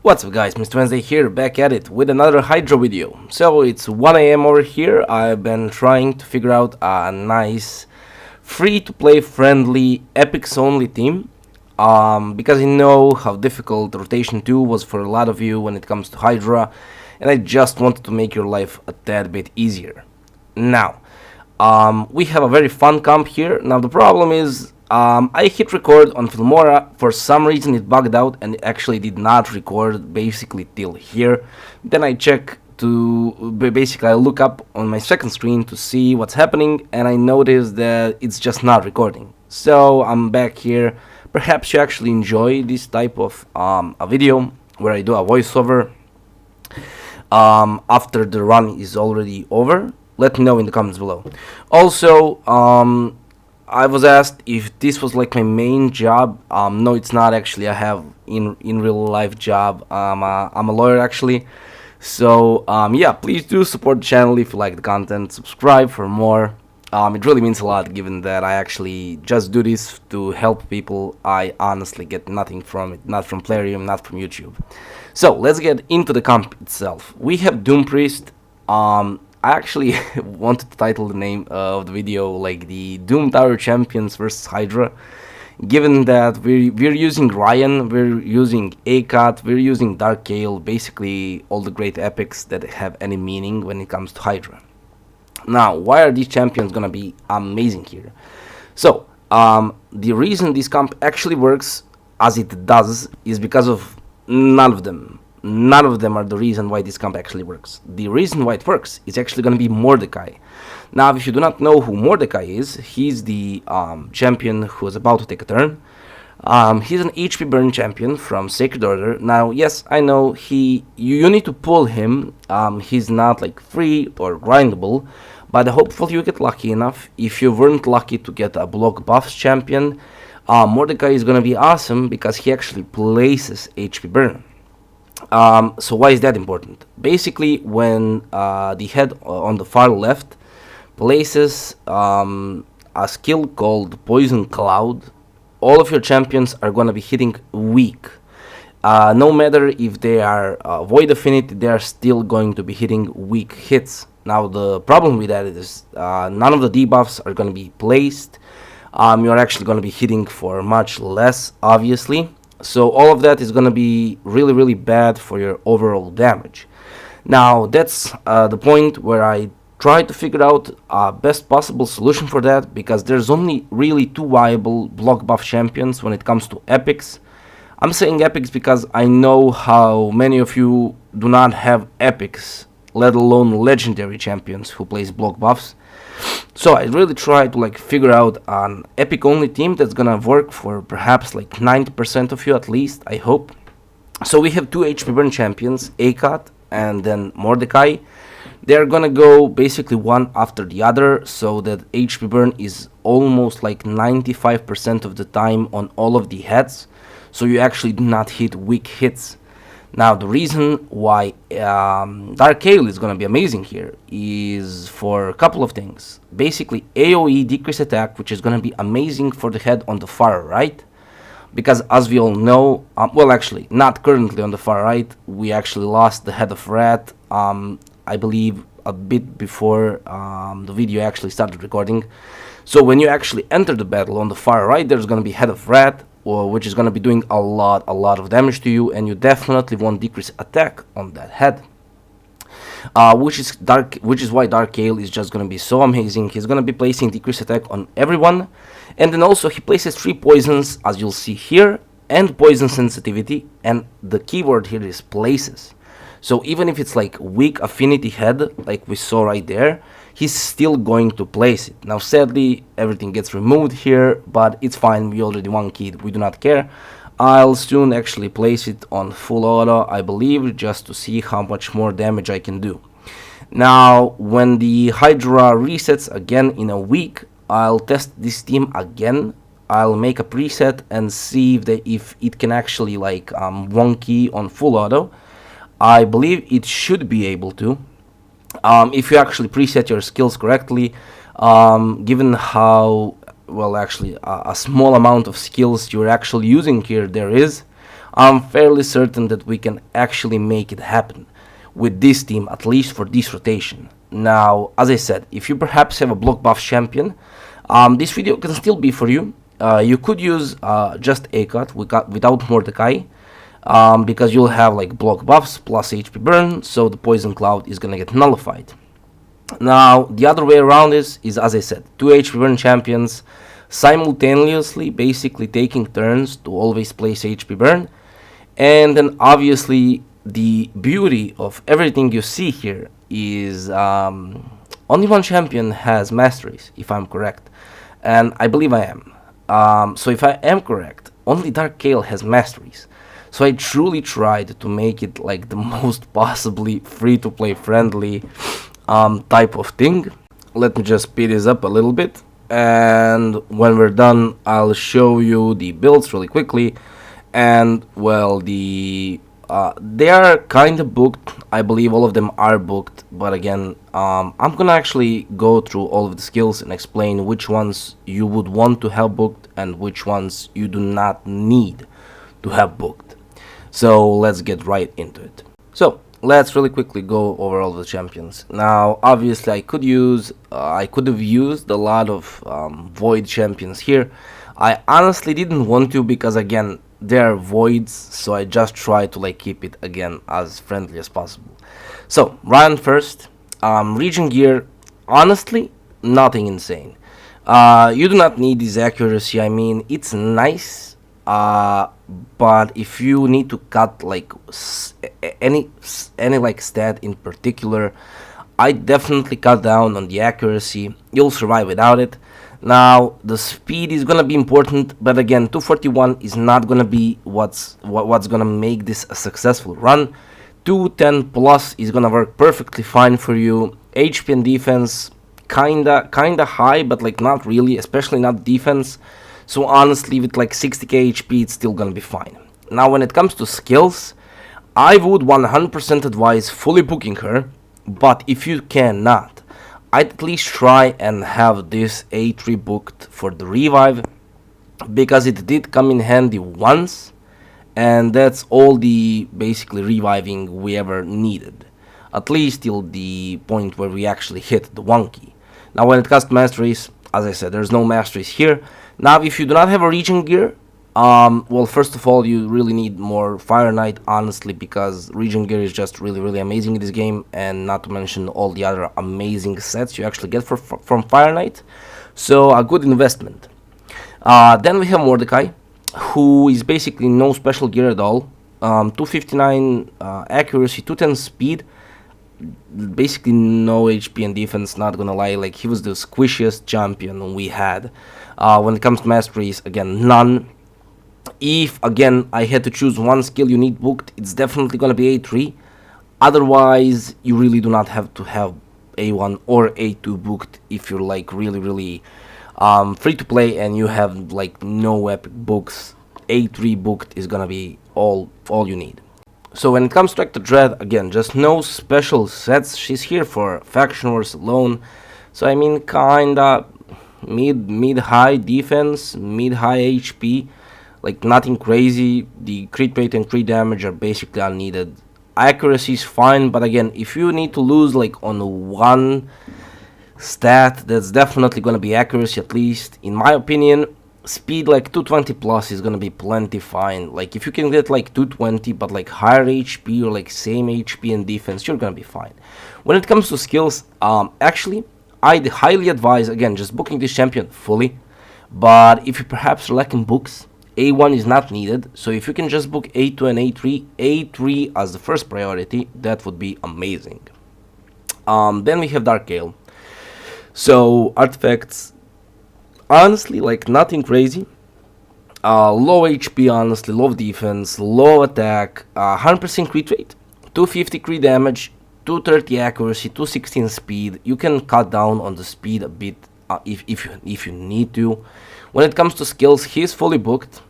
What's up guys, Mr. Wednesday here, back at it with another Hydra video. So it's 1 AM over here. I've been trying to figure out a nice free-to-play friendly epics only team. Because I know how difficult Rotation 2 was for a lot of you when it comes to Hydra, and I just wanted to make your life a tad bit easier. Now, we have a very fun comp here. Now the problem is, I hit record on Filmora. For some reason it bugged out and it actually did not record basically till here. Then I check to, basically I look up on my second screen to see what's happening, and I notice that it's just not recording. So I'm back here. Perhaps you actually enjoy this type of a video where I do a voiceover after the run is already over. Let me know in the comments below. Also, I was asked if this was like my main job. No, it's not actually. I have in real life job. I'm a lawyer actually. So yeah, please do support the channel if you like the content. Subscribe for more. It really means a lot, given that I actually just do this to help people. I honestly get nothing from it, not from Plarium, not from YouTube. So let's get into the comp itself. We have Doom Priest. I actually wanted to title the name of the video like the Doom Tower Champions versus Hydra, given that we're using Ryan, we're using ACAT, we're using Darkgale, basically all the great epics that have any meaning when it comes to Hydra. Now, why are these champions gonna be amazing here? So, the reason this comp actually works as it does is because of none of them. None of them are the reason why this comp actually works. The reason why it works is actually going to be Mordecai. Now, if you do not know who Mordecai is, he's the champion who is about to take a turn. He's an HP burn champion from Sacred Order. Now, yes, I know you need to pull him. He's not like free or grindable, but hopefully you get lucky enough. If you weren't lucky to get a block buffs champion, Mordecai is going to be awesome because he actually places HP burn. So why is that important? Basically, when the head on the far left places a skill called Poison Cloud, all of your champions are going to be hitting weak. No matter if they are Void Affinity, they are still going to be hitting weak hits. Now the problem with that is none of the debuffs are going to be placed. You're actually going to be hitting for much less, obviously. So all of that is going to be really, really bad for your overall damage. Now that's the point where I try to figure out a best possible solution for that, because there's only really two viable block buff champions when it comes to epics. I'm saying epics because I know how many of you do not have epics, let alone legendary champions who plays block buffs. So I really try to like figure out an epic only team that's gonna work for perhaps like 90% of you at least, I hope. So we have two HP burn champions, ACAT and then Mordecai. They're gonna go basically one after the other, so that HP burn is almost like 95% of the time on all of the heads, so you actually do not hit weak hits. Now, the reason why Darkgale is going to be amazing here is for a couple of things. Basically, AoE decrease attack, which is going to be amazing for the head on the far right. Because as we all know, well actually, not currently on the far right, we actually lost the head of Rat, I believe a bit before the video actually started recording. So when you actually enter the battle on the far right, there's going to be head of Rat, which is going to be doing a lot of damage to you, and you definitely won't decrease attack on that head. Which is why Darkgale is just going to be so amazing. He's going to be placing decrease attack on everyone, and then also he places 3 poisons, as you'll see here, and poison sensitivity, and the keyword here is places. So even if it's like weak affinity head, like we saw right there, he's still going to place it. Now sadly everything gets removed here, but it's fine, we already won keyed, we do not care. I'll soon actually place it on full auto, I believe, just to see how much more damage I can do. Now when the Hydra resets again in a week, I'll test this team again. I'll make a preset and see if it can actually like one key on full auto. I believe it should be able to. If you actually preset your skills correctly, given how, well actually, a small amount of skills you're actually using here there is, I'm fairly certain that we can actually make it happen with this team, at least for this rotation. Now, as I said, if you perhaps have a block buff champion, this video can still be for you. You could use just A-Cut without Mordecai, because you'll have like block buffs plus HP burn, so the poison cloud is gonna get nullified. Now, the other way around is as I said, 2 HP burn champions simultaneously basically taking turns to always place HP burn. And then obviously the beauty of everything you see here is only one champion has Masteries, if I'm correct. And I believe I am. So if I am correct, only Darkgale has Masteries. So I truly tried to make it like the most possibly free-to-play friendly type of thing. Let me just speed this up a little bit, and when we're done I'll show you the builds really quickly. And well, they are kind of booked. I believe all of them are booked, but again, I'm gonna actually go through all of the skills and explain which ones you would want to have booked and which ones you do not need to have booked. So let's get right into it. So let's really quickly go over all the champions. Now, obviously, I could have used a lot of void champions here. I honestly didn't want to because again, they are voids, so I just try to like keep it again as friendly as possible. So Ryan first. Region gear, honestly, nothing insane. You do not need this accuracy. I mean, it's nice. But if you need to cut like any like stat in particular, I definitely cut down on the accuracy. You'll survive without it. Now the speed is gonna be important, but again, 241 is not gonna be what's gonna make this a successful run. 210 plus is gonna work perfectly fine for you. HP and defense kinda high, but like not really, especially not defense. So honestly, with like 60k HP, it's still gonna be fine. Now, when it comes to skills, I would 100% advise fully booking her, but if you cannot, I'd at least try and have this A3 booked for the revive, because it did come in handy once, and that's all the basically reviving we ever needed, at least till the point where we actually hit the 1 key. Now, when it comes to Masteries, as I said, there's no Masteries here. Now, if you do not have a region gear, well, first of all, you really need more Fire Knight, honestly, because region gear is just really amazing in this game, and not to mention all the other amazing sets you actually get from Fire Knight. So, a good investment. Then we have Mordecai, who is basically no special gear at all. 259 accuracy, 210 speed. Basically no HP and defense, not gonna lie. Like, he was the squishiest champion we had. When it comes to Masteries, again, none. If again I had to choose one skill you need booked, it's definitely gonna be A3. Otherwise, you really do not have to have A1 or A2 booked if you're like really free to play and you have like no epic books. A3 booked is gonna be all you need. So when it comes to Actor Dread, again, just no special sets. She's here for Faction Wars alone. So I mean, kinda mid-high defense, mid-high HP. Like, nothing crazy. The crit rate and crit damage are basically unneeded. Accuracy is fine, but again, if you need to lose like on one stat, that's definitely gonna be accuracy, at least in my opinion. Speed, like 220 plus, is gonna be plenty fine. Like, if you can get like 220 but like higher HP or like same HP and defense, you're gonna be fine. When it comes to skills, actually, I'd highly advise, again, just booking this champion fully. But if you perhaps are lacking books, A1 is not needed. So if you can just book A2 and A3 as the first priority, that would be amazing. Then we have Darkgale. So artifacts, honestly, like nothing crazy. Low HP, honestly, low defense, low attack, 100% crit rate, 250 crit damage, 230 accuracy, 216 speed. You can cut down on the speed a bit if you need to. When it comes to skills, he's fully booked,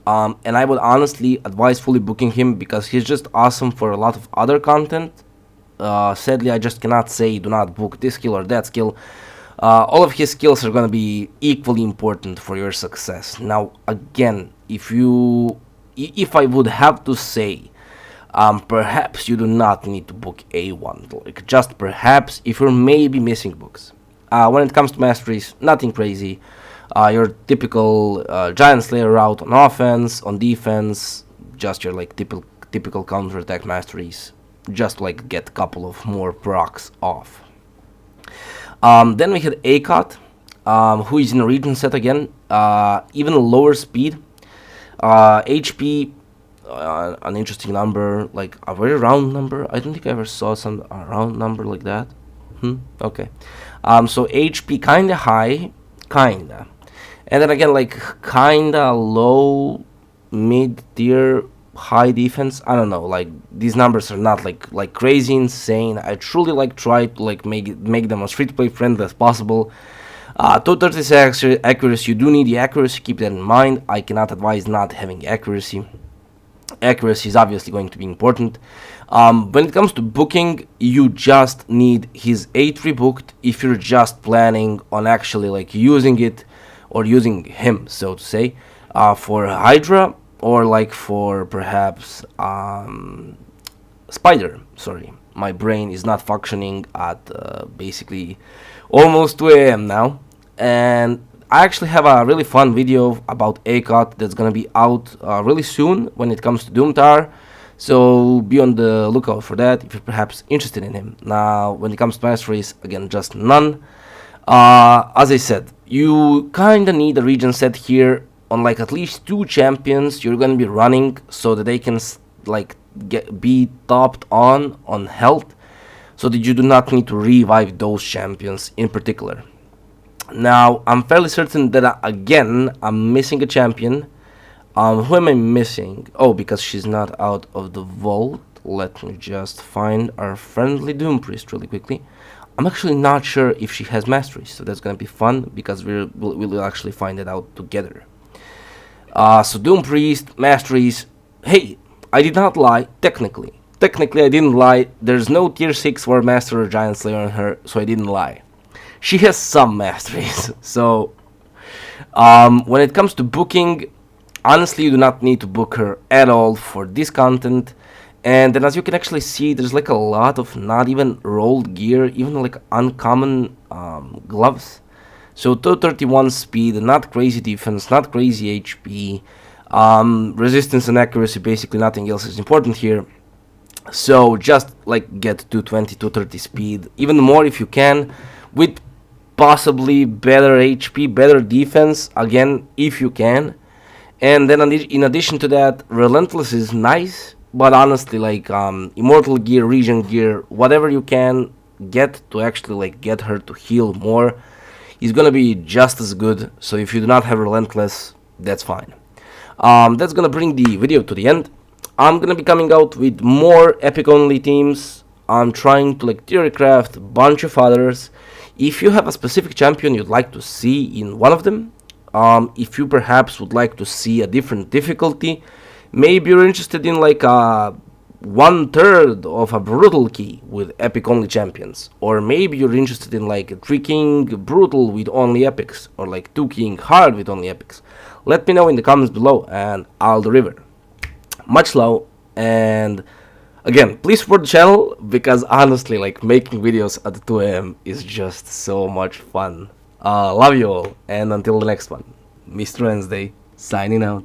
and I would honestly advise fully booking him because he's just awesome for a lot of other content. Sadly, I just cannot say do not book this skill or that skill. All of his skills are going to be equally important for your success. Now, again, if you if I would have to say, perhaps you do not need to book A1. Like, just perhaps, if you're maybe missing books. When it comes to Masteries, nothing crazy. Your typical Giant Slayer route on offense, on defense, just your like typical counterattack Masteries, just like get a couple of more procs off. Then we had ACOT, who is in a region set again, even lower speed, HP, an interesting number, like a very round number. I don't think I ever saw a round number like that. Okay. So HP kinda high, kinda. And then again, like kinda low, mid tier, high defense. I don't know. Like these numbers are not like crazy insane. I truly like try to like make them as free to play friendly as possible. 236 accuracy. You do need the accuracy. Keep that in mind. I cannot advise not having accuracy. Accuracy is obviously going to be important. When it comes to booking, you just need his A3 booked if you're just planning on actually like using it or using him, so to say, for Hydra or like for perhaps Spider. Sorry, my brain is not functioning at basically almost 2 a.m. now, and I actually have a really fun video about ACOT that's gonna be out really soon when it comes to Doom Tower. So be on the lookout for that if you're perhaps interested in him. Now, when it comes to Masteries, again, just none. As I said, you kinda need a region set here on like at least 2 champions you're gonna be running so that they can like be topped on health, so that you do not need to revive those champions in particular. Now, I'm fairly certain that again, I'm missing a champion. Who am I missing? Oh, because she's not out of the vault. Let me just find our friendly Doom Priest really quickly. I'm actually not sure if she has Masteries, so that's gonna be fun because we'll actually find it out together. So Doom Priest, Masteries. Hey, I did not lie, technically. Technically, I didn't lie. There's no tier 6 War Master or Giant Slayer on her, so I didn't lie. She has some Masteries, so when it comes to booking, honestly, you do not need to book her at all for this content. And then as you can actually see, there's like a lot of not even rolled gear, even like uncommon gloves. So 231 speed, not crazy defense, not crazy HP, resistance and accuracy, basically nothing else is important here. So just like get 220, 230 speed, even more if you can, with possibly better HP, better defense, again, if you can. And then in addition to that, Relentless is nice, but honestly, like Immortal gear, Region gear, whatever you can get to actually like get her to heal more is gonna be just as good. So if you do not have Relentless, that's fine. That's gonna bring the video to the end. I'm gonna be coming out with more epic only teams. I'm trying to like theory craft a bunch of others. If you have a specific champion you'd like to see in one of them, if you perhaps would like to see a different difficulty, maybe you're interested in like a 1/3 of a brutal key with epic only champions, or maybe you're interested in like 3 king brutal with only epics, or like 2 king hard with only epics, let me know in the comments below and I'll deliver. Much love, and again, please support the channel because honestly, like making videos at 2 a.m. is just so much fun. Love you all, and until the next one, Mr. Wednesday signing out.